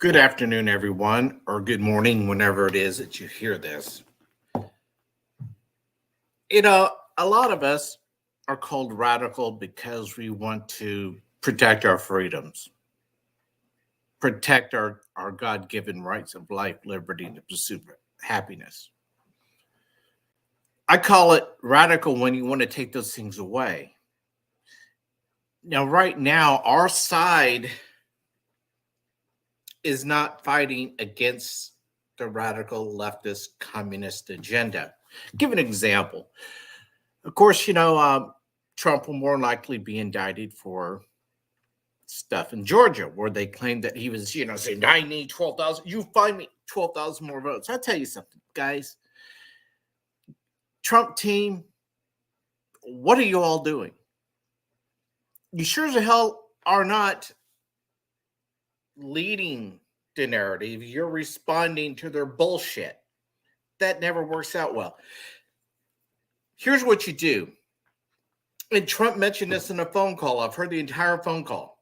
Good afternoon, everyone, or good morning, whenever it is that you hear this. A lot of us are called radical because we want to protect our freedoms, protect our God given rights of life, liberty, and the pursuit of happiness. I call it radical when you want to take those things away. Now, right now, our side is not fighting against the radical leftist communist agenda. Give an example. Of course, Trump will more likely be indicted for stuff in Georgia where they claim that he was, saying, I need 12,000. You find me 12,000 more votes. I'll tell you something, guys. Trump team, what are you all doing? You sure as hell are not leading the narrative. You're responding to their bullshit. That never works out well. Here's what you do. And Trump mentioned this in a phone call. I've heard the entire phone call.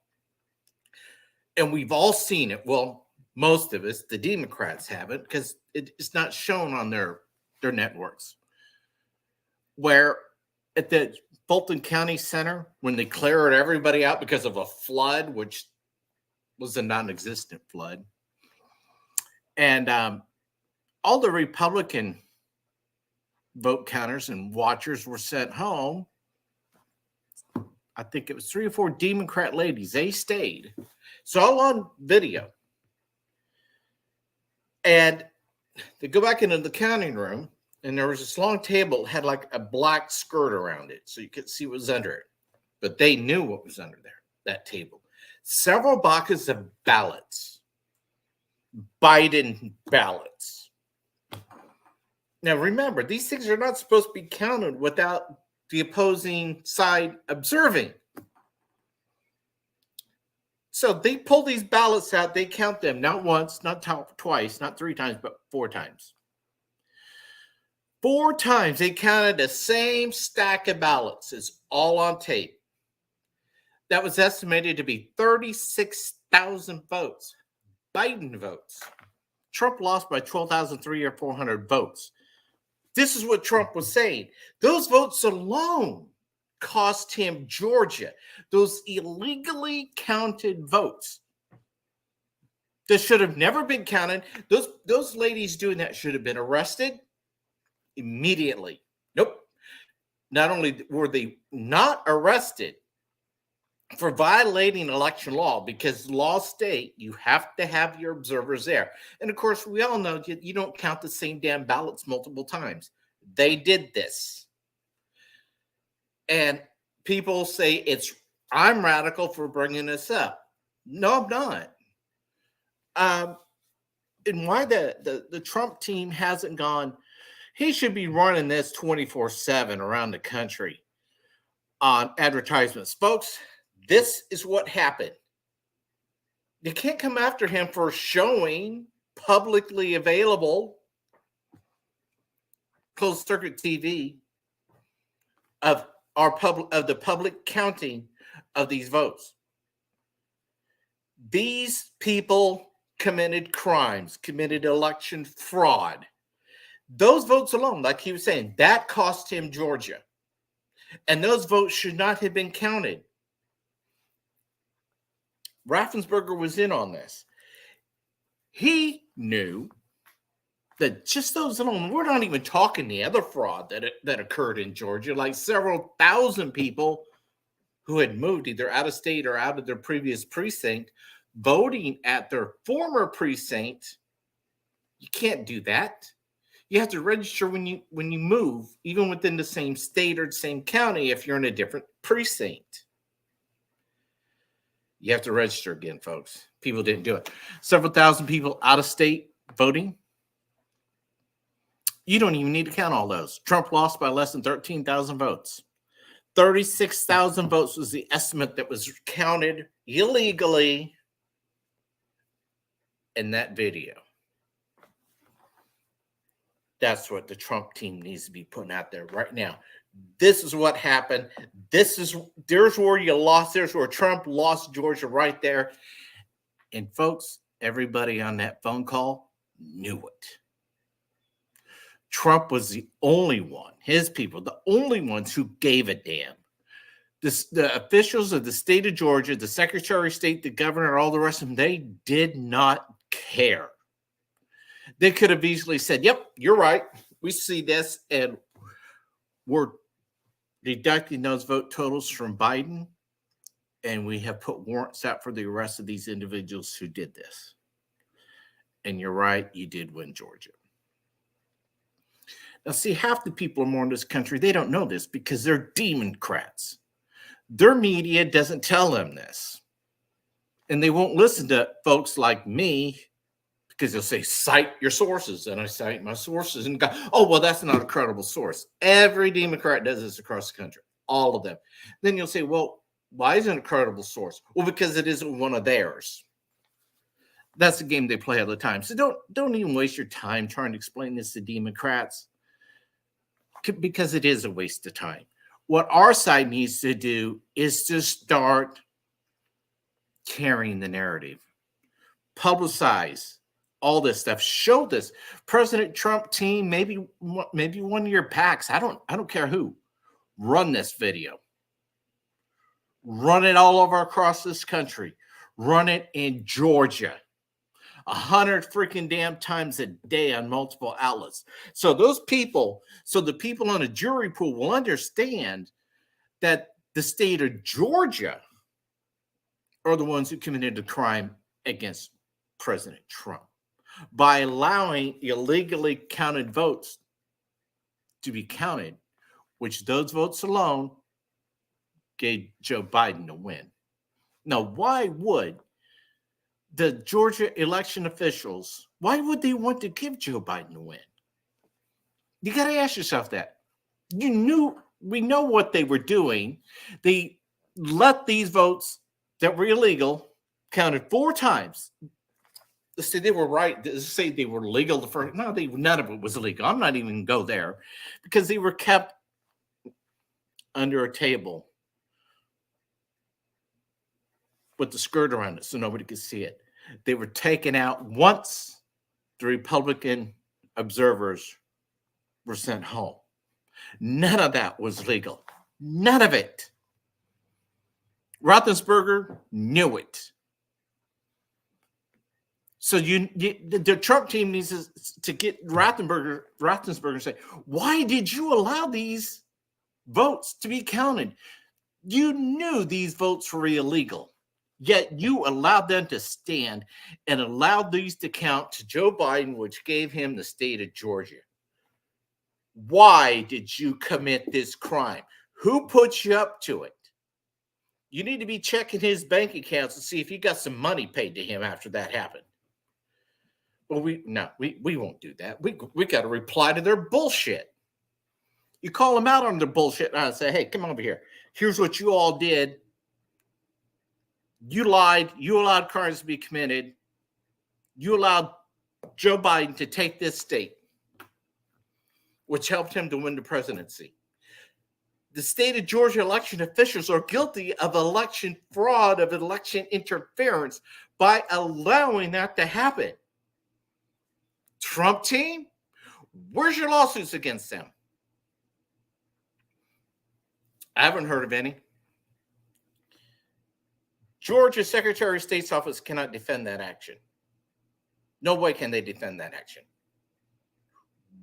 And we've all seen it. Well, most of us, the Democrats haven't, because it's not shown on their networks. Where at the Fulton County Center, when they cleared everybody out because of a flood, which was a non-existent flood, and all the Republican vote counters and watchers were sent home. I think it was 3 or 4 Democrat ladies. They stayed. It's all on video. And they go back into the counting room, and there was this long table that had like a black skirt around it, so you could see what was under it. But they knew what was under there, that table. Several boxes of ballots. Biden ballots. Now, remember, these things are not supposed to be counted without the opposing side observing. So they pull these ballots out, they count them, not once, not twice, not 3 times, but 4 times. 4 times they counted the same stack of ballots. It's all on tape. That was estimated to be 36,000 votes. Biden votes. Trump lost by 12,300 or 400 votes. This is what Trump was saying. Those votes alone cost him Georgia. Those illegally counted votes that should have never been counted. Those ladies doing that should have been arrested immediately. Nope. Not only were they not arrested for violating election law, because law state you have to have your observers there. And of course, we all know you don't count the same damn ballots multiple times. They did this. And people say I'm radical for bringing this up. No, I'm not. And why the Trump team hasn't gone, he should be running this 24/7 around the country on advertisements. Folks, this is what happened. You can't come after him for showing publicly available closed circuit TV of the public counting of these votes. These people committed crimes, committed election fraud. Those votes alone, like he was saying, that cost him Georgia. And those votes should not have been counted. Raffensperger was in on this. He knew that just those alone, we're not even talking the other fraud that occurred in Georgia, like several thousand people who had moved either out of state or out of their previous precinct, voting at their former precinct. You can't do that. You have to register when you move, even within the same state or the same county, if you're in a different precinct. You have to register again, folks. People didn't do it. Several thousand people out of state voting. You don't even need to count all those. Trump lost by less than 13,000 votes. 36,000 votes was the estimate that was counted illegally in that video. That's what the Trump team needs to be putting out there right now. This is what happened. There's where you lost. There's where Trump lost Georgia right there. And folks, Everybody on that phone call knew it. Trump was the only one, his people, the only ones who gave a damn. The officials of the state of Georgia, the Secretary of State, the governor, all the rest of them, they did not care. They could have easily said, yep, you're right. We see this, and we're deducting those vote totals from Biden, and we have put warrants out for the arrest of these individuals who did this. And you're right, you did win Georgia. Now, see, half the people more in this country, they don't know this because they're Democrats. Their media doesn't tell them this. And they won't listen to folks like me because they'll say, cite your sources. And I cite my sources and go, oh, well, that's not a credible source. Every Democrat does this across the country, all of them. Then you'll say, well, why isn't it a credible source? Well, because it isn't one of theirs. That's the game they play all the time. So don't even waste your time trying to explain this to Democrats, because it is a waste of time. What our side needs to do is to start carrying the narrative, publicize all this stuff, show this. President Trump team, maybe one of your PACs, I don't care who, run this video. Run it all over across this country. Run it in Georgia. 100 freaking damn times a day on multiple outlets. So the people on the jury pool will understand that the state of Georgia are the ones who committed the crime against President Trump by allowing illegally counted votes to be counted, which those votes alone gave Joe Biden a win. Now, why would the Georgia election officials, why would they want to give Joe Biden a win? You got to ask yourself that. We know what they were doing. They let these votes that were illegal counted 4 times. Let's say they were right. Let's say they were legal the first. No, none of it was illegal. I'm not even going to go there because they were kept under a table with the skirt around it so nobody could see it. They were taken out once the Republican observers were sent home. None of that was legal. None of it. Roethlisberger knew it. So the Trump team needs to get Roethlisberger and say, why did you allow these votes to be counted? You knew these votes were illegal, yet you allowed them to stand and allowed these to count to Joe Biden, which gave him the state of Georgia. Why did you commit this crime? Who put you up to it? You need to be checking his bank accounts to see if he got some money paid to him after that happened. Well, we won't do that. We got to reply to their bullshit. You call them out on their bullshit and I say, hey, come over here. Here's what you all did. You lied. You allowed crimes to be committed. You allowed Joe Biden to take this state, which helped him to win the presidency. The state of Georgia election officials are guilty of election fraud, of election interference by allowing that to happen. Trump team, where's your lawsuits against them? I haven't heard of any. Georgia Secretary of State's office cannot defend that action. No way can they defend that action.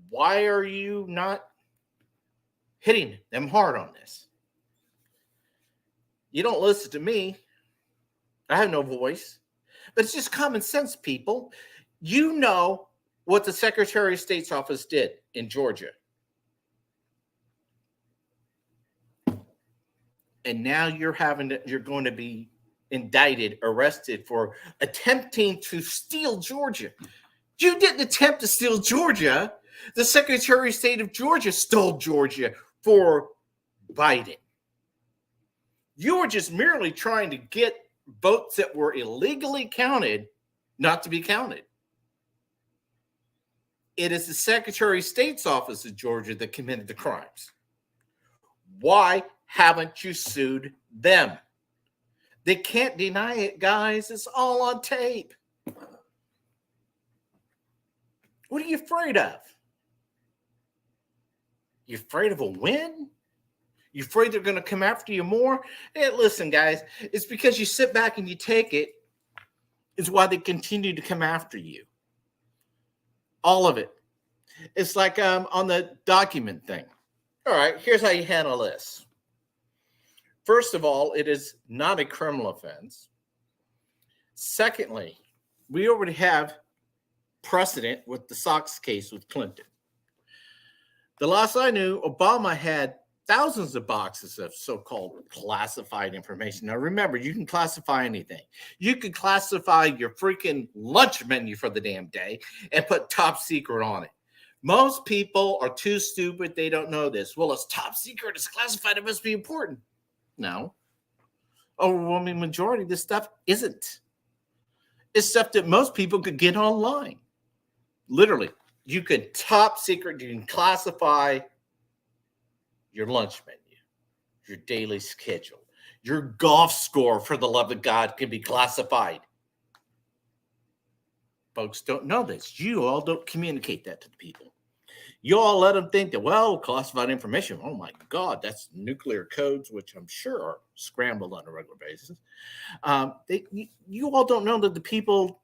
Why are you not hitting them hard on this? You don't listen to me. I have no voice. But it's just common sense, people. You know what the Secretary of State's office did in Georgia. And now you're going to be indicted, arrested for attempting to steal Georgia. You didn't attempt to steal Georgia. The Secretary of State of Georgia stole Georgia for Biden. You were just merely trying to get votes that were illegally counted not to be counted. It is the Secretary of State's office of Georgia that committed the crimes. Why haven't you sued them? They can't deny it, guys. It's all on tape. What are you afraid of? You afraid of a win? You afraid they're going to come after you more? Hey, listen, guys, it's because you sit back and you take it is why they continue to come after you. All of it. It's like on the document thing. All right, here's how you handle this. First of all, it is not a criminal offense. Secondly, we already have precedent with the Sox case with Clinton. The last I knew, Obama had thousands of boxes of so-called classified information. Now, remember, you can classify anything. You can classify your freaking lunch menu for the damn day and put top secret on it. Most people are too stupid. They don't know this. Well, it's top secret. It's classified. It must be important. No. Overwhelming majority of this stuff isn't. It's stuff that most people could get online. Literally, you could top secret, you can classify your lunch menu, your daily schedule, your golf score, for the love of God, can be classified. Folks don't know this. You all don't communicate that to the people. You all let them think that, well, classified information, oh my God, that's nuclear codes, which I'm sure are scrambled on a regular basis. You all don't know that the people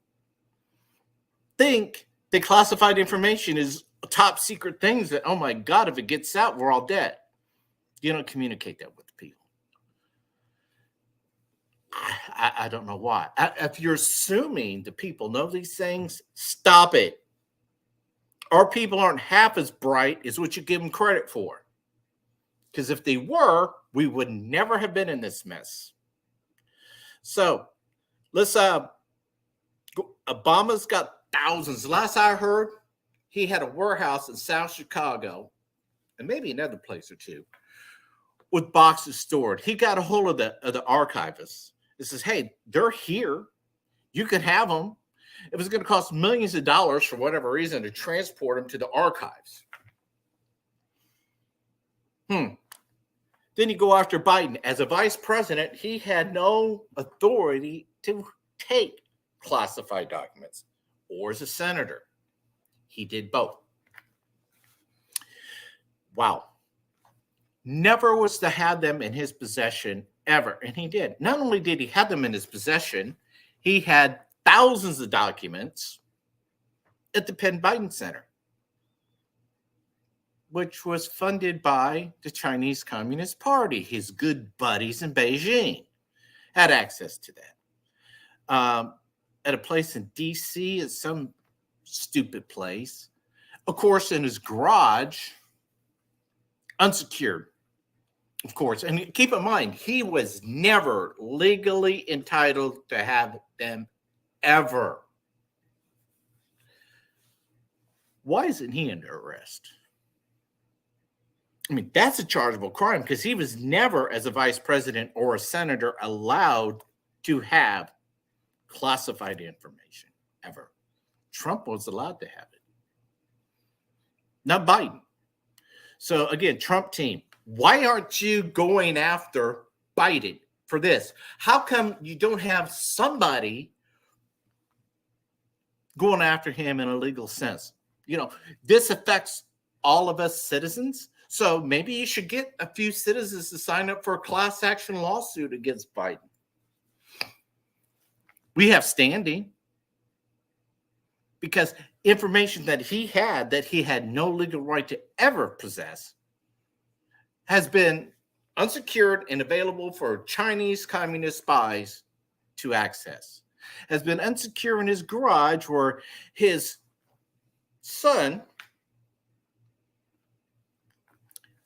think that classified information is top secret things that, oh my God, if it gets out, we're all dead. You don't communicate that with the people. I don't know why. If you're assuming the people know these things, stop it. Our people aren't half as bright as what you give them credit for. Because if they were, we would never have been in this mess. So let's Obama's got thousands. Last I heard, he had a warehouse in South Chicago, and maybe another place or two, with boxes stored. He got a hold of the archivists. It says, hey, they're here. You can have them. It was going to cost millions of dollars for whatever reason to transport them to the archives. Then you go after Biden. As a vice president, he had no authority to take classified documents, or as a senator. He did both. Wow. Never was to have them in his possession ever. And he did. Not only did he have them in his possession, he had thousands of documents at the Penn Biden Center, which was funded by the Chinese Communist Party. His good buddies in Beijing had access to that. At a place in D.C., at some stupid place. Of course, in his garage, unsecured, of course. And keep in mind, he was never legally entitled to have them ever. Why isn't he under arrest? I mean, that's a chargeable crime because he was never, as a vice president or a senator, allowed to have classified information ever. Trump was allowed to have it, not Biden. So again, Trump team, why aren't you going after Biden for this? How come you don't have somebody going after him in a legal sense? You know, this affects all of us citizens. So maybe you should get a few citizens to sign up for a class action lawsuit against Biden. We have standing because information that he had no legal right to ever possess has been unsecured and available for Chinese communist spies to access. Has been unsecure in his garage where his son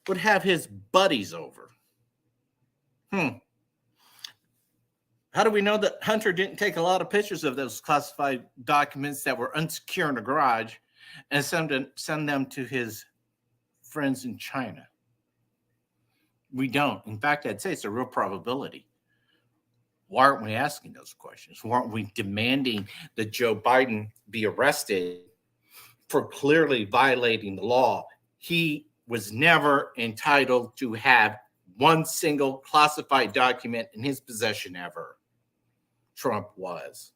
would have his buddies over. How do we know that Hunter didn't take a lot of pictures of those classified documents that were unsecure in the garage and send them to his friends in China? We don't. In fact, I'd say it's a real probability. Why aren't we asking those questions? Why aren't we demanding that Joe Biden be arrested for clearly violating the law? He was never entitled to have one single classified document in his possession ever. Trump was.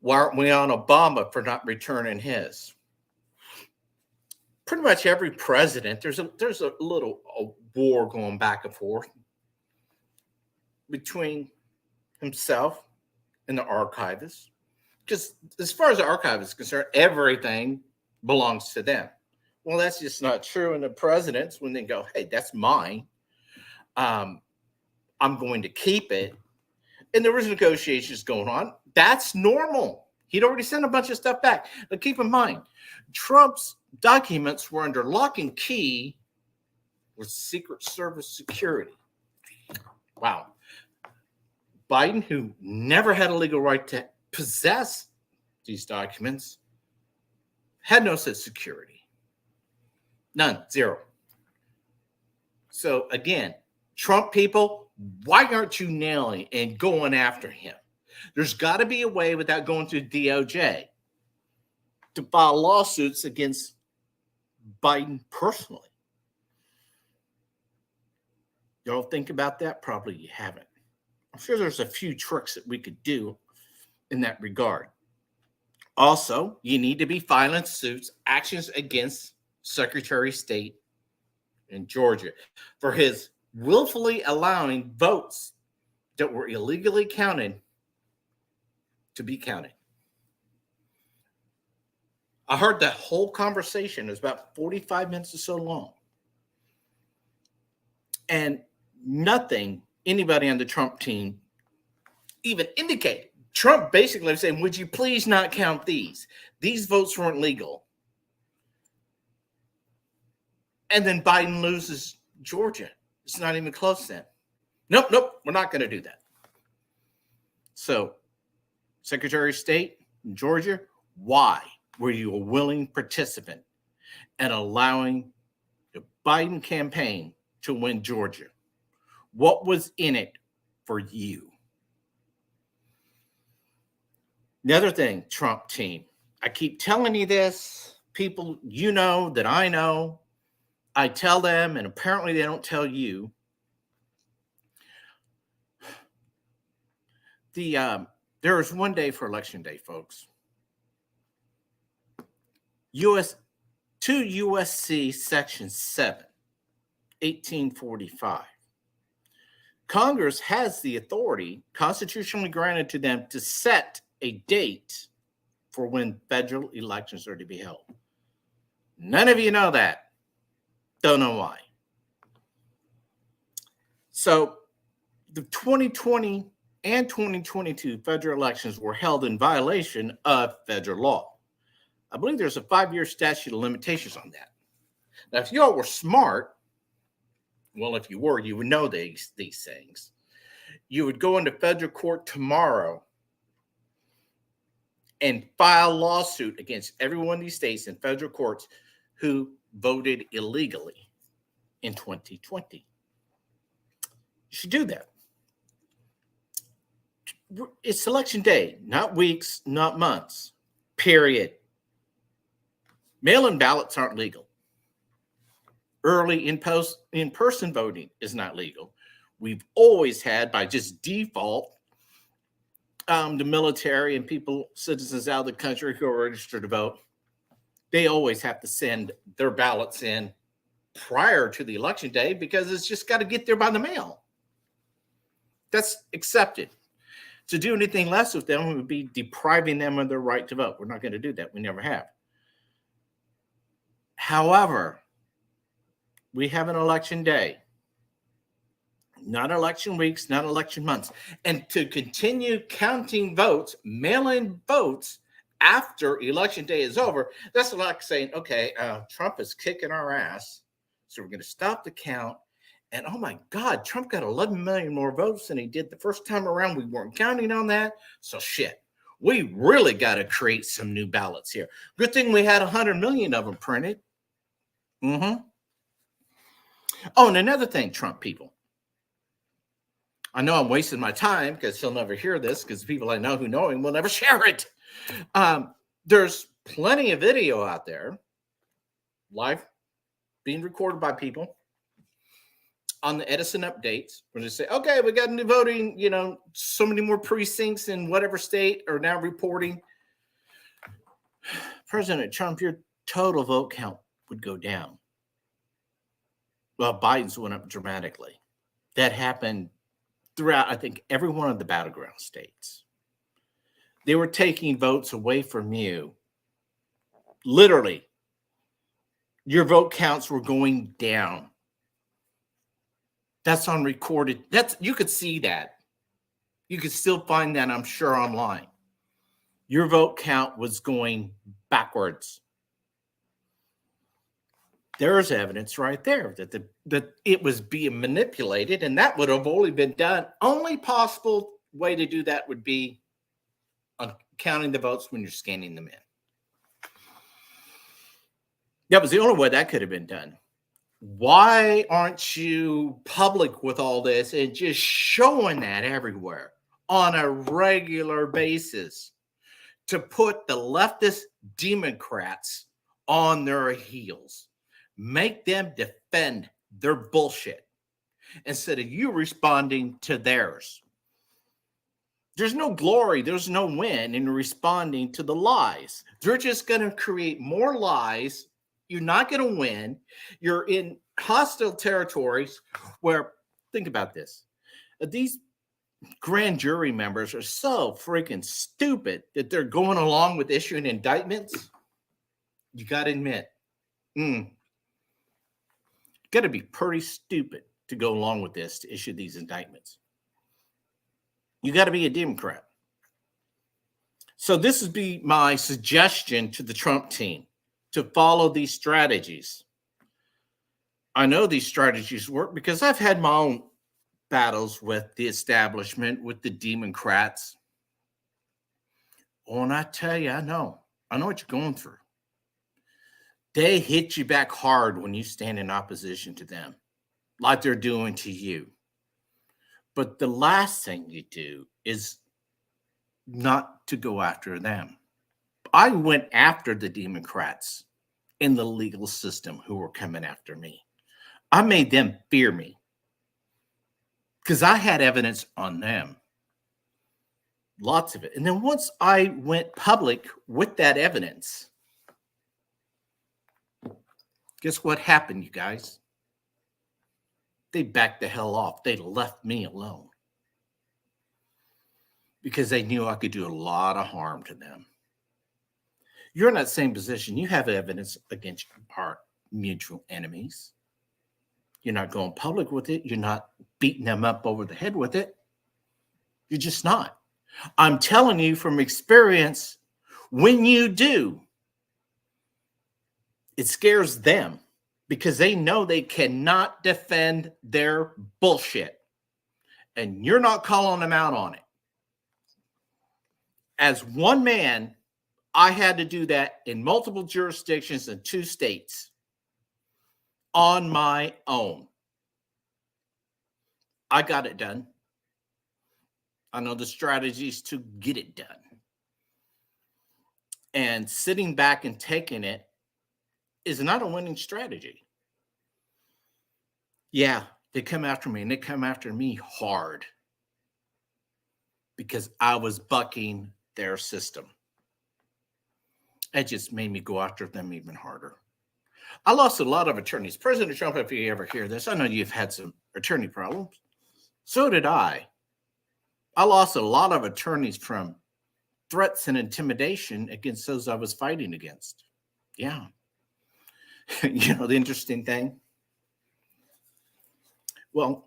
Why aren't we on Obama for not returning his? Pretty much every president, there's a little war going back and forth between himself and the archivist. Because as far as the archivist is concerned, everything belongs to them. Well, that's just not true. And the presidents, when they go, hey, that's mine, I'm going to keep it. And there was negotiations going on. That's normal. He'd already sent a bunch of stuff back. But keep in mind, Trump's documents were under lock and key with Secret Service security. Wow. Biden, who never had a legal right to possess these documents, had no such security. None. Zero. So again, Trump people, why aren't you nailing and going after him? There's got to be a way without going through DOJ to file lawsuits against Biden personally. Y'all think about that? Probably you haven't. I'm sure there's a few tricks that we could do in that regard. Also, you need to be filing suits, actions against Secretary of State in Georgia for his willfully allowing votes that were illegally counted to be counted. I heard that whole conversation. It was about 45 minutes or so long. And nothing anybody on the Trump team even indicated. Trump basically was saying, would you please not count these? These votes weren't legal. And then Biden loses Georgia. It's not even close then. Nope, we're not going to do that. So, Secretary of State in Georgia, why were you a willing participant in allowing the Biden campaign to win Georgia? What was in it for you? The other thing, Trump team, I keep telling you this, people you know that I know, I tell them, and apparently they don't tell you. There is one day for Election Day, folks. 2 USC Section 7, 1845. Congress has the authority constitutionally granted to them to set a date for when federal elections are to be held. None of you know that. Don't know why. So the 2020 and 2022 federal elections were held in violation of federal law. I believe there's a 5-year statute of limitations on that. Now, if y'all were smart, well, if you were, you would know these things. You would go into federal court tomorrow and file a lawsuit against every one of these states in federal courts who voted illegally in 2020. You should do that. It's election day, not weeks, not months, period. Mail-in ballots aren't legal. Early in-person voting is not legal. We've always had, by just default, the military and citizens out of the country who are registered to vote, they always have to send their ballots in prior to the election day because it's just got to get there by the mail. That's accepted. To do anything less with them would be depriving them of their right to vote. We're not going to do that. We never have. However, we have an election day, not election weeks, not election months. And to continue counting votes, mail-in votes after election day is over, that's like saying, okay, Trump is kicking our ass, so we're going to stop the count. And oh my God, Trump got 11 million more votes than he did the first time around. We weren't counting on that. So shit, we really got to create some new ballots here. Good thing we had 100 million of them printed. Oh, and another thing, Trump people. I know I'm wasting my time because he'll never hear this because the people I know who know him will never share it. There's plenty of video out there, live, being recorded by people on the Edison updates where they say, okay, we got new voting, so many more precincts in whatever state are now reporting President Trump, your total vote count would go down. Well, Biden's went up dramatically. That happened throughout, I think, every one of the battleground states. They were taking votes away from you. Literally, your vote counts were going down. That's on recorded. You could see that. You could still find that, I'm sure, online. Your vote count was going backwards. There's evidence right there that it was being manipulated, and that would have only been done. Only possible way to do that would be on counting the votes when you're scanning them in. That was the only way that could have been done. Why aren't you public with all this and just showing that everywhere on a regular basis to put the leftist Democrats on their heels? Make them defend their bullshit instead of you responding to theirs. There's no glory, there's no win in responding to the lies. They're just going to create more lies. You're not going to win. You're in hostile territories where, think about this. These grand jury members are so freaking stupid that they're going along with issuing indictments. You got to admit, got to be pretty stupid to go along with this, to issue these indictments. You got to be a Democrat. So this would be my suggestion to the Trump team, to follow these strategies. I know these strategies work because I've had my own battles with the establishment, with the Democrats. Oh, and I tell you, I know what you're going through. They hit you back hard when you stand in opposition to them, like they're doing to you. But the last thing you do is not to go after them. I went after the Democrats in the legal system who were coming after me. I made them fear me because I had evidence on them. Lots of it. And then once I went public with that evidence, guess what happened, you guys? They backed the hell off. They left me alone because they knew I could do a lot of harm to them. You're in that same position. You have evidence against our mutual enemies. You're not going public with it. You're not beating them up over the head with it. You're just not. I'm telling you from experience, when you do, it scares them because they know they cannot defend their bullshit. And you're not calling them out on it. As one man, I had to do that in multiple jurisdictions in 2 states on my own. I got it done. I know the strategies to get it done. And sitting back and taking it is not a winning strategy. Yeah, they come after me, and they come after me hard because I was bucking their system. It just made me go after them even harder. I lost a lot of attorneys. President Trump, if you ever hear this, I know you've had some attorney problems. So did I. I lost a lot of attorneys from threats and intimidation against those I was fighting against. Yeah. You know, the interesting thing? Well,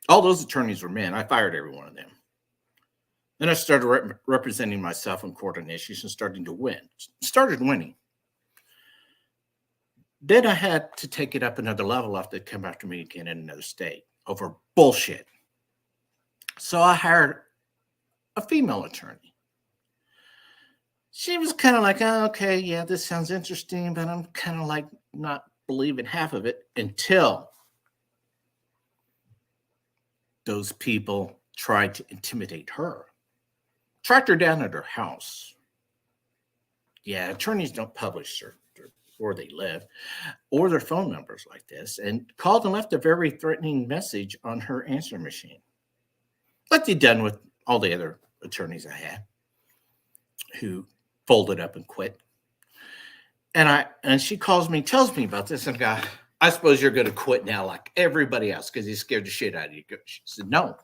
all those attorneys were men. I fired every one of them. Then I started representing myself in court on issues and starting to win. Started winning. Then I had to take it up another level after they come after me again in another state over bullshit. So I hired a female attorney. She was kind of like, oh, okay, yeah, this sounds interesting, but I'm kind of like not believing half of it until those people tried to intimidate her. Tracked her down at her house. Yeah, attorneys don't publish where they live or their phone numbers like this, and called and left a very threatening message on her answering machine. Like they'd done with all the other attorneys I had who folded up and quit. And she calls me, tells me about this, and I suppose you're going to quit now like everybody else because you scared the shit out of you. She said, no,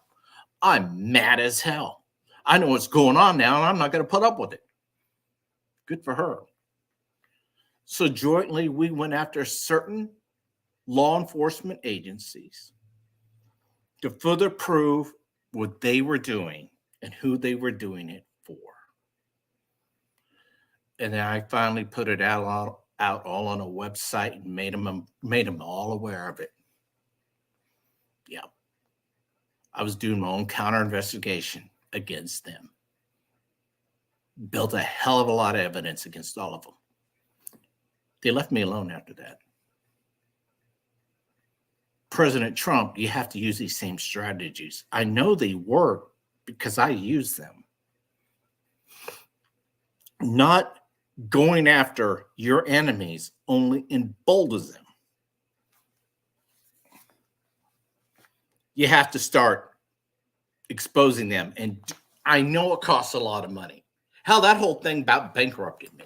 I'm mad as hell. I know what's going on now, and I'm not going to put up with it. Good for her. So jointly, we went after certain law enforcement agencies to further prove what they were doing and who they were doing it for. And then I finally put it out all on a website and made them all aware of it. Yeah. I was doing my own counter investigation against them. Built a hell of a lot of evidence against all of them. They left me alone after that. President Trump, you have to use these same strategies. I know they work because I use them. Not going after your enemies only emboldens them. You have to start exposing them. And I know it costs a lot of money. Hell, that whole thing about bankrupted me.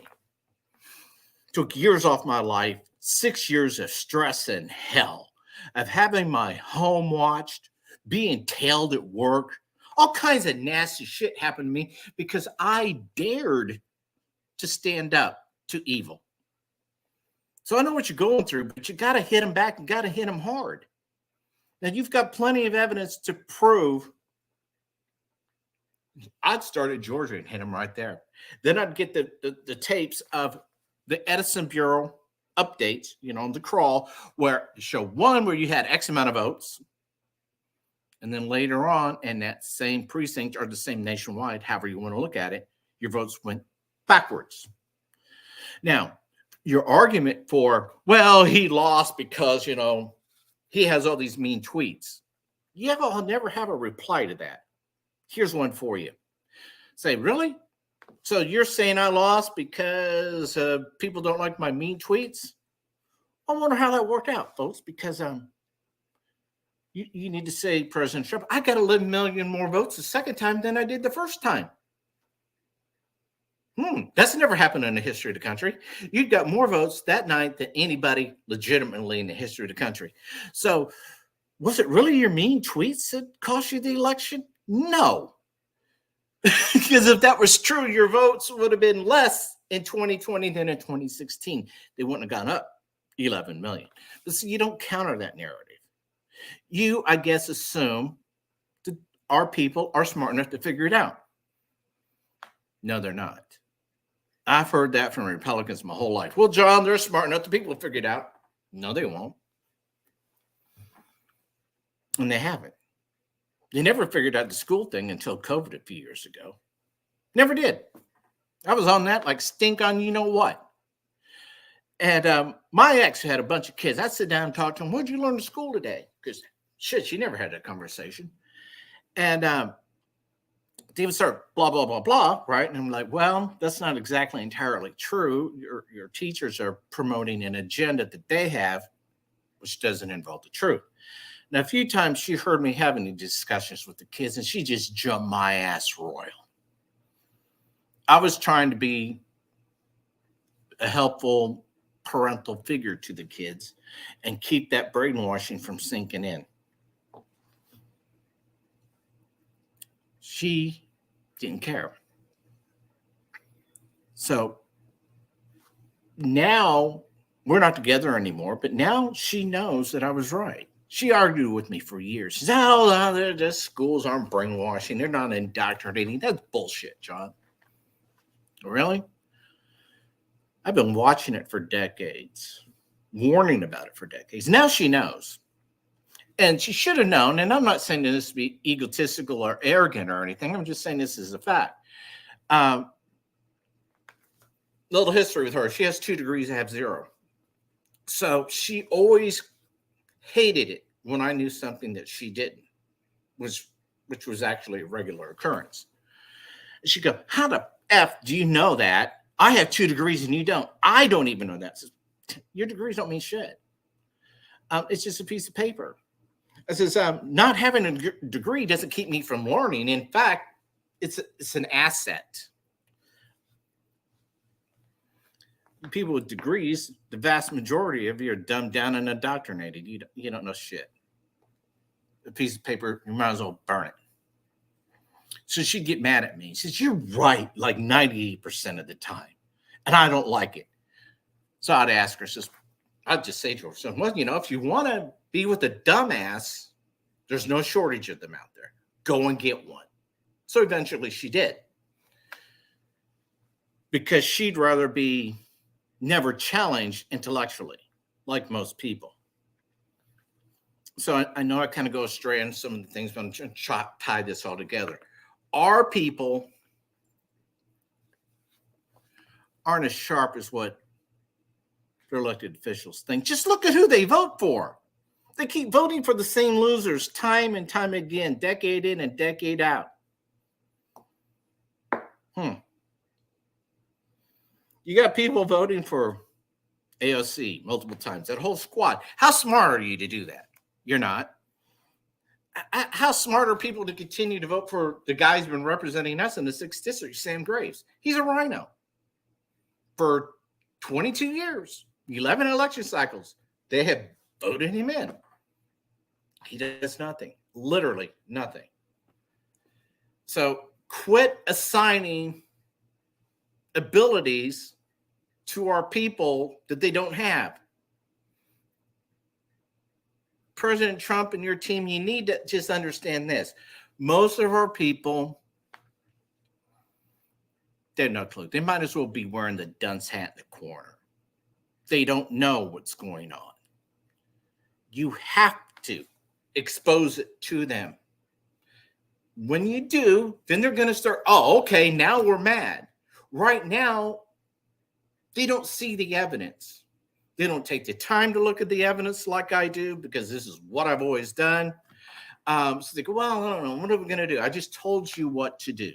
Took years off my life, 6 years of stress and hell, of having my home watched, being tailed at work. All kinds of nasty shit happened to me because I dared to stand up to evil. So I know what you're going through, but you got to hit them back and got to hit them hard. Now, you've got plenty of evidence to prove. I'd start at Georgia and hit them right there. Then I'd get the tapes of the Edison Bureau updates, on the crawl, where you show one where you had X amount of votes. And then later on, in that same precinct or the same nationwide, however you want to look at it, your votes went backwards. Now, your argument for, well, he lost because, he has all these mean tweets. I'll never have a reply to that. Here's one for you. Say, really? So you're saying I lost because people don't like my mean tweets? I wonder how that worked out, folks, because you need to say, President Trump, I got 11 million more votes the second time than I did the first time. That's never happened in the history of the country. You got more votes that night than anybody legitimately in the history of the country. So was it really your mean tweets that cost you the election? No. Because if that was true, your votes would have been less in 2020 than in 2016. They wouldn't have gone up 11 million. But see, you don't counter that narrative. You, I guess, assume that our people are smart enough to figure it out. No, they're not. I've heard that from Republicans my whole life. Well, John, they're smart enough. The people will figure it out. No, they won't. And they haven't. They never figured out the school thing until COVID a few years ago. Never did. I was on that like stink on you know what. And my ex had a bunch of kids. I'd sit down and talk to them. What did you learn in school today? Because shit, she never had that conversation. And they would start blah, blah, blah, blah, right? And I'm like, well, that's not exactly entirely true. Your teachers are promoting an agenda that they have, which doesn't involve the truth. Now, a few times she heard me having these discussions with the kids, and she just jumped my ass royal. I was trying to be a helpful parental figure to the kids and keep that brainwashing from sinking in. She didn't care. So now we're not together anymore, but now she knows that I was right. She argued with me for years. She said, the schools aren't brainwashing. They're not indoctrinating. That's bullshit, John. Really? I've been watching it for decades, warning about it for decades. Now she knows. And she should have known. And I'm not saying this to be egotistical or arrogant or anything. I'm just saying this is a fact. Little history with her. She has 2 degrees. I have 0. So she always hated it when I knew something that she didn't, which was actually a regular occurrence. She'd go, how the F do you know that? I have 2 degrees and you don't. I don't even know that. Your degrees don't mean shit. It's just a piece of paper. I says, not having a degree doesn't keep me from learning. In fact, it's an asset. people with degrees, the vast majority of you are dumbed down and indoctrinated. You don't know shit. A piece of paper, you might as well burn it. So she'd get mad at me. She says, "You're right, like 98% of the time. And I don't like it." So I'd ask her, I'd just say to her, "Well, if you want to be with a dumbass, there's no shortage of them out there. Go and get one." So eventually she did. Because she'd rather be never challenged intellectually, like most people. So I know I kind of go astray on some of the things, but I'm trying to tie this all together. Our people aren't as sharp as what their elected officials think. Just look at who they vote for. They keep voting for the same losers time and time again, decade in and decade out. You got people voting for AOC multiple times, that whole squad. How smart are you to do that? You're not. How smart are people to continue to vote for the guy who's been representing us in the 6th district, Sam Graves? He's a rhino. For 22 years, 11 election cycles, they have voted him in. He does nothing, literally nothing. So quit assigning abilities to our people that they don't have. President Trump and your team, you need to just understand this. Most of our people, they have no clue. They might as well be wearing the dunce hat in the corner. They don't know what's going on. You have to expose it to them. When you do, then they're going to start, "Oh, okay, now we're mad." Right now, they don't see the evidence. They don't take the time to look at the evidence like I do, because this is what I've always done. So they go, "Well, I don't know. What are we going to do? I just told you what to do."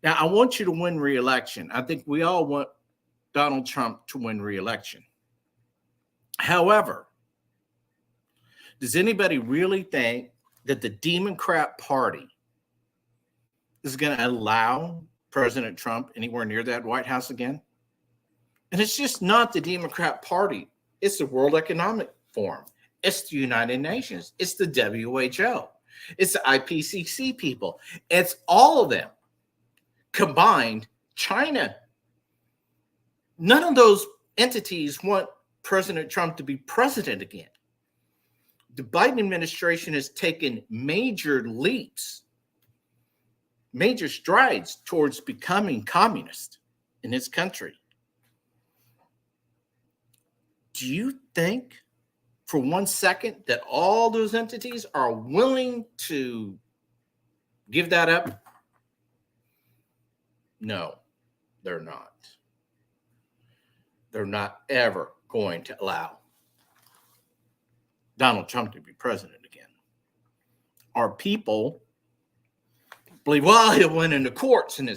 Now, I want you to win re-election. I think we all want Donald Trump to win re-election. However, does anybody really think that the Democrat Party is going to allow President Trump anywhere near that White House again? And it's just not the Democrat Party. It's the World Economic Forum. It's the United Nations. It's the WHO. It's the IPCC people. It's all of them combined. China. None of those entities want President Trump to be president again. The Biden administration has taken major leaps, major strides towards becoming communist in its country. Do you think for 1 second that all those entities are willing to give that up? No, they're not. They're not ever going to allow Donald Trump to be president again. Our people believe, well, he'll win in the courts. And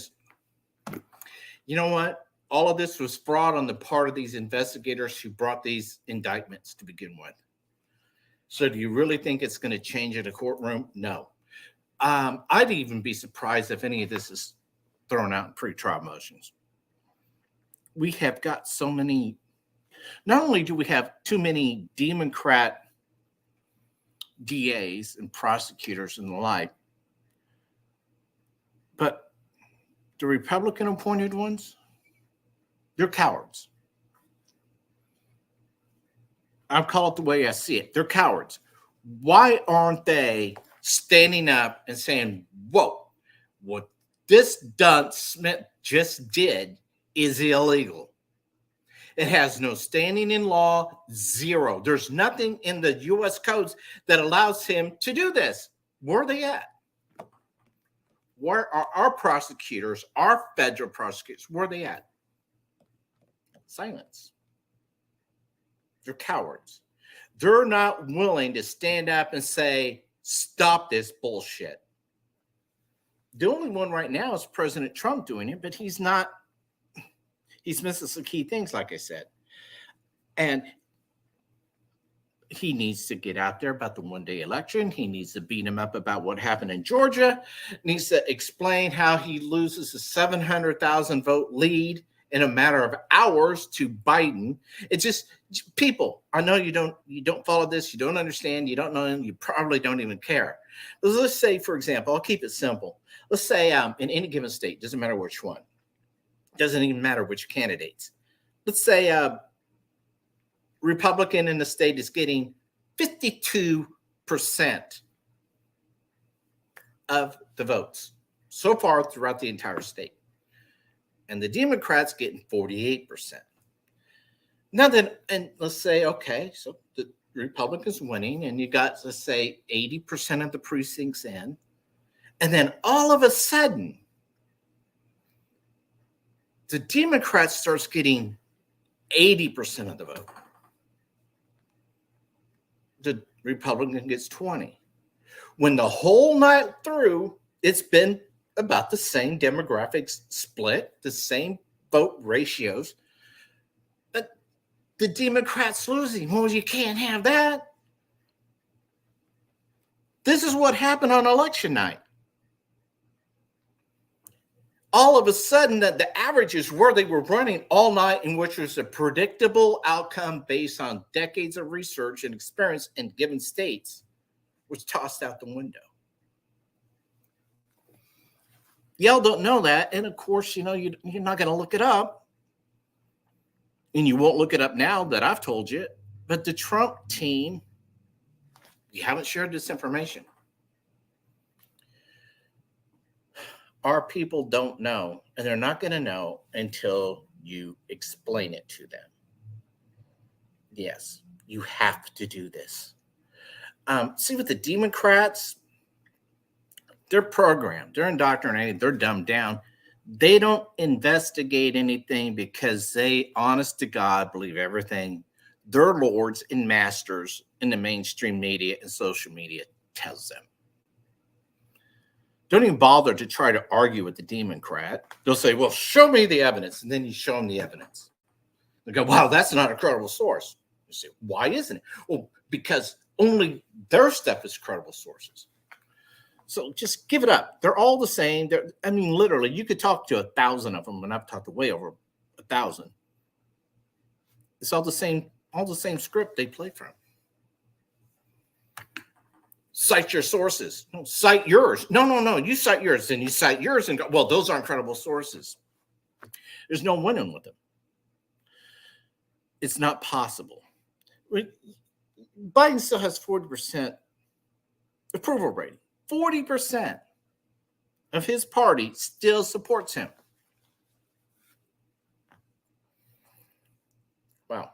you know what? All of this was fraud on the part of these investigators who brought these indictments to begin with. So do you really think it's going to change in a courtroom? No. I'd even be surprised if any of this is thrown out in pre-trial motions. We have got so many, not only do we have too many Democrat DAs and prosecutors and the like, but the Republican appointed ones, they're cowards. I'll call it the way I see it. They're cowards. Why aren't they standing up and saying, whoa, what this Dunn Smith just did is illegal? It has no standing in law, zero. There's nothing in the U.S. codes that allows him to do this. Where are they at? Where are our prosecutors, our federal prosecutors, where are they at? Silence. They're cowards. They're not willing to stand up and say, stop this bullshit. The only one right now is President Trump doing it, but he's not. He's missing some key things, like I said. And he needs to get out there about the one-day election. He needs to beat him up about what happened in Georgia. Needs to explain how he loses a 700,000 vote lead in a matter of hours to Biden. It's just people. I know you don't follow this, you don't understand, you don't know, and you probably don't even care. But let's say, for example, I'll keep it simple. Let's say in any given state, doesn't matter which one, doesn't even matter which candidates. Let's say Republican in the state is getting 52% of the votes so far throughout the entire state. And the Democrats getting 48%. Now then, and let's say, okay, so the Republicans winning, and you got, let's say, 80% of the precincts in. And then all of a sudden, the Democrats starts getting 80% of the vote. The Republican gets 20. When the whole night through, it's been about the same demographics split, the same vote ratios. But the Democrats losing. Well, you can't have that. This is what happened on election night. All of a sudden, that the averages where they were running all night, in which was a predictable outcome based on decades of research and experience in given states, was tossed out the window. Y'all don't know that. And of course, you're not going to look it up. And you won't look it up now that I've told you. But the Trump team, you haven't shared this information. Our people don't know, and they're not going to know until you explain it to them. Yes, you have to do this. See, with the Democrats, they're programmed, they're indoctrinated, they're dumbed down. They don't investigate anything because they, honest to God, believe everything their lords and masters in the mainstream media and social media tells them. Don't even bother to try to argue with the Democrat. They'll say, well, show me the evidence. And then you show them the evidence. They go, wow, that's not a credible source. You say, why isn't it? Well, because only their stuff is credible sources. So just give it up. They're all the same. Literally, you could talk to 1,000 of them, and I've talked to way over 1,000. It's all the same script they play from. Cite your sources. No, cite yours. No. You cite yours, and you cite yours, and go, well, those aren't credible sources. There's no winning with them. It's not possible. Biden still has 40% approval rating. 40% of his party still supports him. Wow.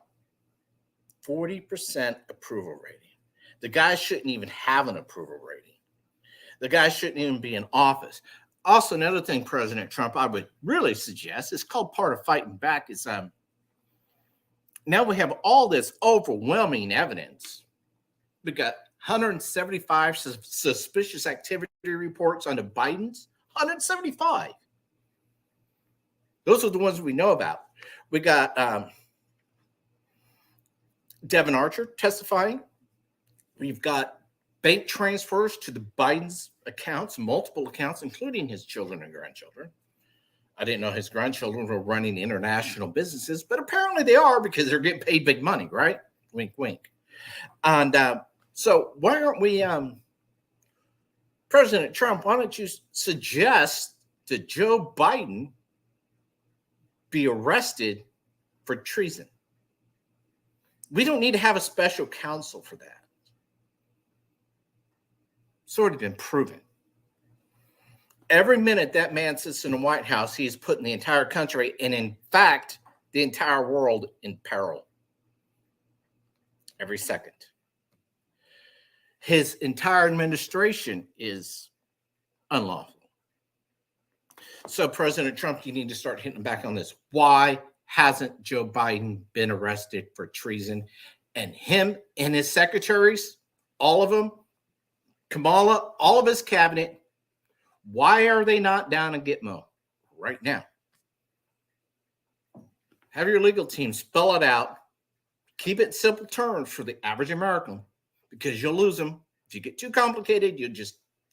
40% approval rating. The guy shouldn't even have an approval rating. The guy shouldn't even be in office. Also, another thing, President Trump, I would really suggest, it's called part of fighting back, is now we have all this overwhelming evidence. We got 175 suspicious activity reports on the Bidens. 175. Those are the ones we know about. We got Devin Archer testifying. We've got bank transfers to the Biden's accounts, multiple accounts, including his children and grandchildren. I didn't know his grandchildren were running international businesses, but apparently they are because they're getting paid big money, right? Wink, wink. And so why aren't we, President Trump, why don't you suggest that Joe Biden be arrested for treason? We don't need to have a special counsel for that. It's already been proven. Every minute that man sits in the White House, he is putting the entire country, and in fact, the entire world, in peril. Every second. His entire administration is unlawful. So, President Trump, you need to start hitting back on this. Why hasn't Joe Biden been arrested for treason? And him and his secretaries, all of them, Kamala, all of his cabinet, why are they not down in Gitmo right now? Have your legal team spell it out. Keep it in simple terms for the average American, because you'll lose them. If you get too complicated,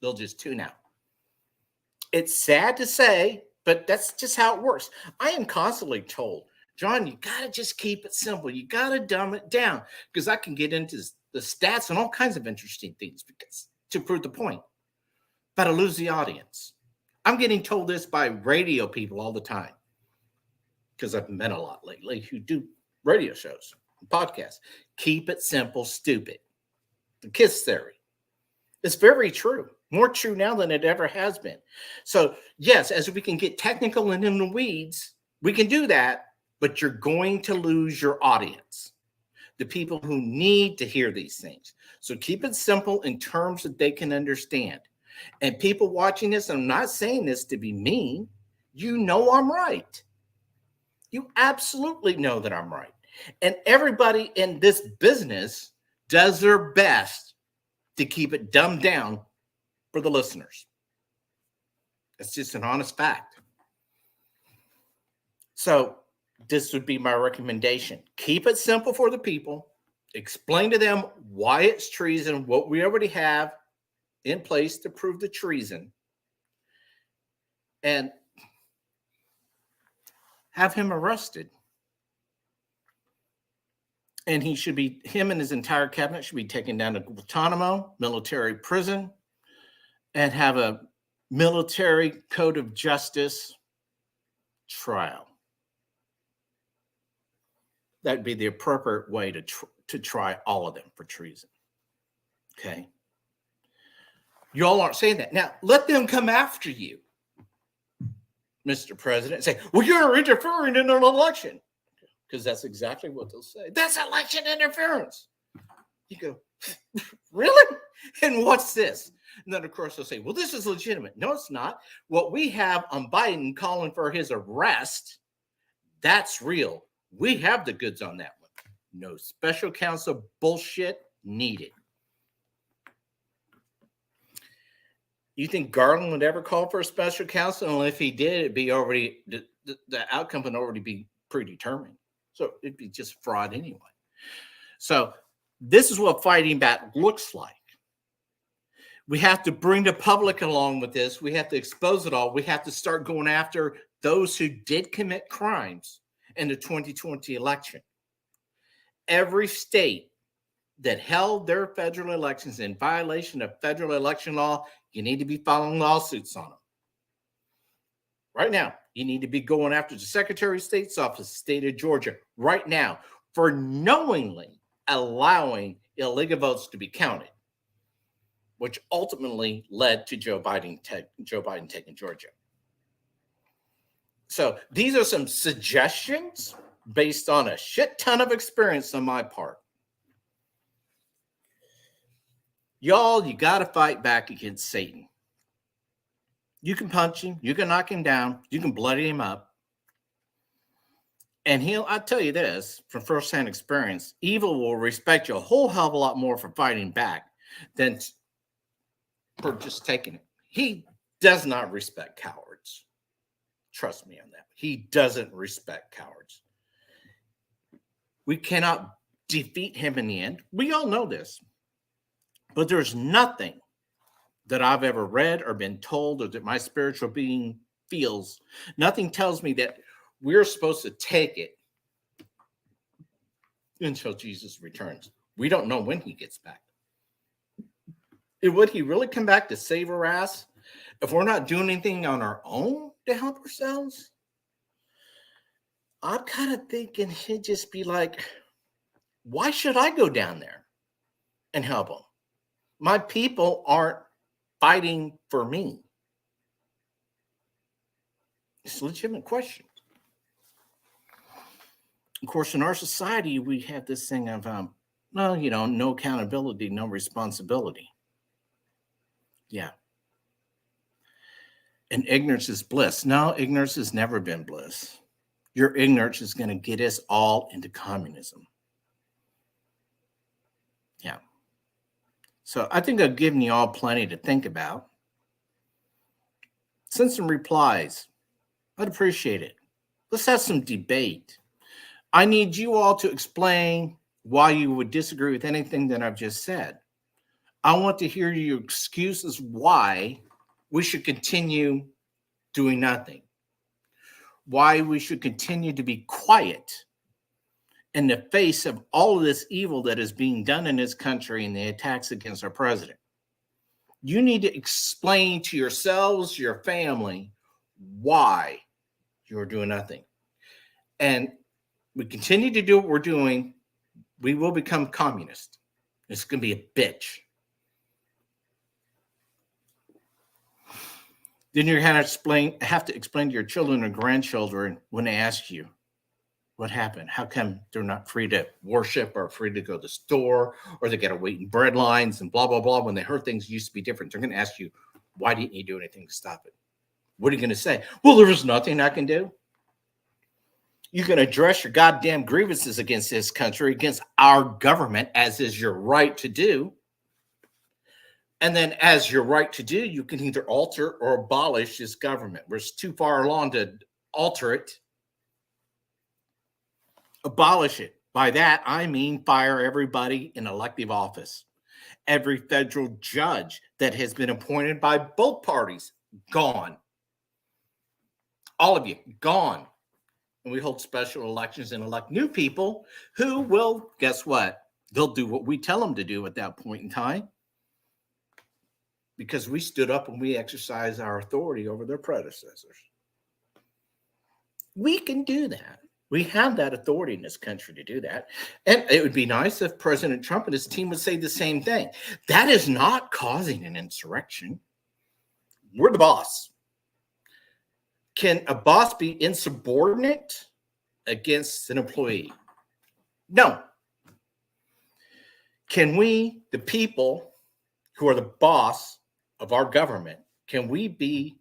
they'll just tune out. It's sad to say, but that's just how it works. I am constantly told, John, you got to just keep it simple. You got to dumb it down, because I can get into the stats and all kinds of interesting things because to prove the point. But I lose the audience. I'm getting told this by radio people all the time, because I've met a lot lately who do radio shows, podcasts. Keep it simple, stupid. The KISS theory. It's very true. More true now than it ever has been. So, yes, as we can get technical and in the weeds, we can do that, but you're going to lose your audience, the people who need to hear these things. So keep it simple in terms that they can understand. And people watching this, I'm not saying this to be mean. You know I'm right. You absolutely know that I'm right. And everybody in this business does their best to keep it dumbed down for the listeners. It's just an honest fact. So this would be my recommendation. Keep it simple for the people. Explain to them why it's treason, what we already have in place to prove the treason, and have him arrested. And him and his entire cabinet should be taken down to Guantanamo military prison and have a military code of justice trial. That'd be the appropriate way to try all of them for treason. Okay. You all aren't saying that. Now, let them come after you, Mr. President, and say, well, you're interfering in an election. Because that's exactly what they'll say. That's election interference. You go, really? And what's this? And then, of course, they'll say, well, this is legitimate. No, it's not. What we have on Biden calling for his arrest, that's real. We have the goods on that one. No special counsel bullshit needed. You think Garland would ever call for a special counsel? And if he did, it'd be already, the outcome would already be predetermined. So it'd be just fraud anyway. So this is what fighting back looks like. We have to bring the public along with this. We have to expose it all. We have to start going after those who did commit crimes in the 2020 election. Every state that held their federal elections in violation of federal election law, you need to be filing lawsuits on them. Right now, you need to be going after the Secretary of State's office, state of Georgia, right now, for knowingly allowing illegal votes to be counted, which ultimately led to Joe Biden taking Georgia. So these are some suggestions based on a shit ton of experience on my part. Y'all, you got to fight back against Satan. You can punch him, you can knock him down, you can bloody him up. And I'll tell you this, from firsthand experience, evil will respect you a whole hell of a lot more for fighting back than for just taking it. He does not respect cowards. Trust me on that. He doesn't respect cowards. We cannot defeat him in the end. We all know this. But there's nothing that I've ever read or been told or that my spiritual being feels. Nothing tells me that we're supposed to take it until Jesus returns. We don't know when he gets back. And would he really come back to save our ass if we're not doing anything on our own to help ourselves? I'm kind of thinking he'd just be like, why should I go down there and help them? My people aren't fighting for me. It's a legitimate question. Of course, in our society, we have this thing of, no accountability, no responsibility. Yeah. And ignorance is bliss. No, ignorance has never been bliss. Your ignorance is going to get us all into communism. Yeah. So I think I've given you all plenty to think about. Send some replies. I'd appreciate it. Let's have some debate. I need you all to explain why you would disagree with anything that I've just said. I want to hear your excuses why we should continue doing nothing. why we should continue to be quiet in the face of all of this evil that is being done in this country and the attacks against our president. You need to explain to yourselves, your family, why you're doing nothing. And we continue to do what we're doing, we will become communist. It's going to be a bitch. Then you're going to have to explain to your children or grandchildren when they ask you, what happened? How come they're not free to worship or free to go to the store, or they got to wait in bread lines and blah, blah, blah. When they heard things used to be different, they're going to ask you, why didn't you do anything to stop it? What are you going to say? Well, there was nothing I can do. You can address your goddamn grievances against this country, against our government, as is your right to do. And then as your right to do, you can either alter or abolish this government. We're too far along to alter it. Abolish it. By that, I mean fire everybody in elective office. Every federal judge that has been appointed by both parties, gone. All of you, gone. And we hold special elections and elect new people who will, guess what? They'll do what we tell them to do at that point in time, because we stood up and we exercised our authority over their predecessors. We can do that. We have that authority in this country to do that. And it would be nice if President Trump and his team would say the same thing. That is not causing an insurrection. We're the boss. Can a boss be insubordinate against an employee? No. Can we, the people who are the boss of our government, can we be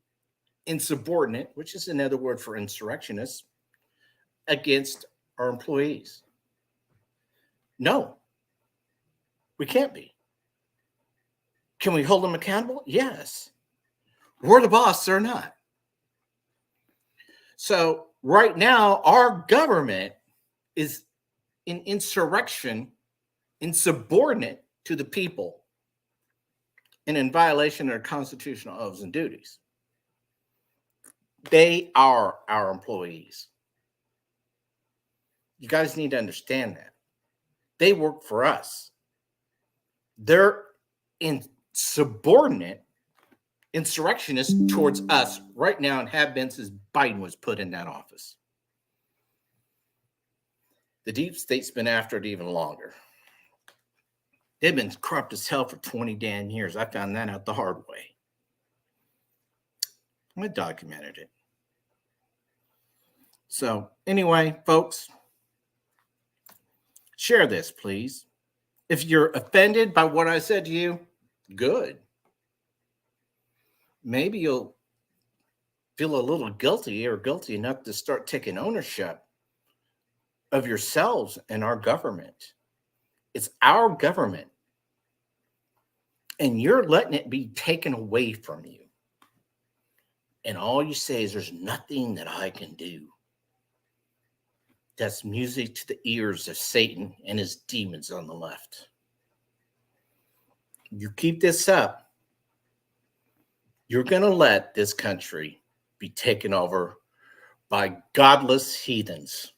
insubordinate, which is another word for insurrectionists, against our employees? No, we can't be. Can we hold them accountable? Yes. We're the boss, they're not. So right now, our government is in insurrection, insubordinate to the people, and in violation of their constitutional oaths and duties. They are our employees. You guys need to understand that. They work for us. They're insubordinate insurrectionists towards us right now, and have been since Biden was put in that office. The deep state's been after it even longer. They've been corrupt as hell for 20 damn years. I found that out the hard way. I documented it. So anyway, folks, share this, please. If you're offended by what I said to you, good. Maybe you'll feel a little guilty or guilty enough to start taking ownership of yourselves and our government. It's our government. And you're letting it be taken away from you. And all you say is, there's nothing that I can do. That's music to the ears of Satan and his demons on the left. You keep this up, you're going to let this country be taken over by godless heathens.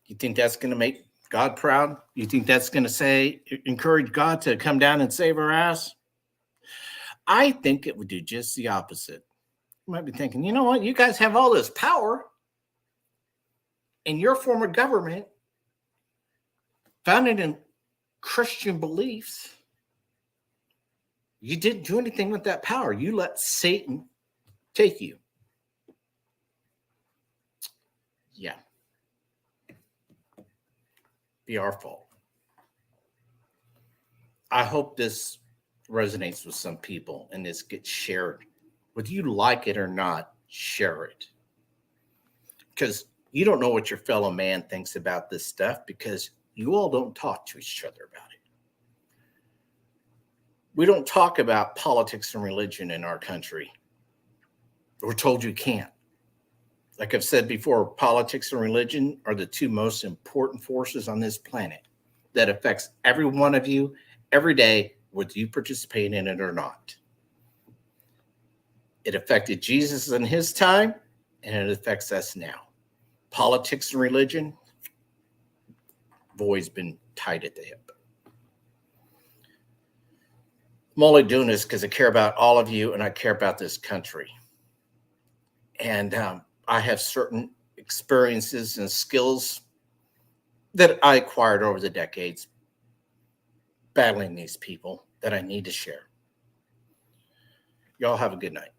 You think that's going to make God proud? You think that's going to encourage God to come down and save our ass? I think it would do just the opposite. You might be thinking, you know what? You guys have all this power, and your form of government, founded in Christian beliefs, you didn't do anything with that power. You let Satan take you. Yeah. Be our fault. I hope this resonates with some people and this gets shared. Whether you like it or not, share it. Because you don't know what your fellow man thinks about this stuff, because you all don't talk to each other about it. We don't talk about politics and religion in our country. We're told you can't. Like I've said before, politics and religion are the two most important forces on this planet that affects every one of you every day, whether you participate in it or not. It affected Jesus in his time. and it affects us now. Politics and religion have always been tied at the hip. I'm only doing this because I care about all of you and I care about this country. And I have certain experiences and skills that I acquired over the decades battling these people that I need to share. Y'all have a good night.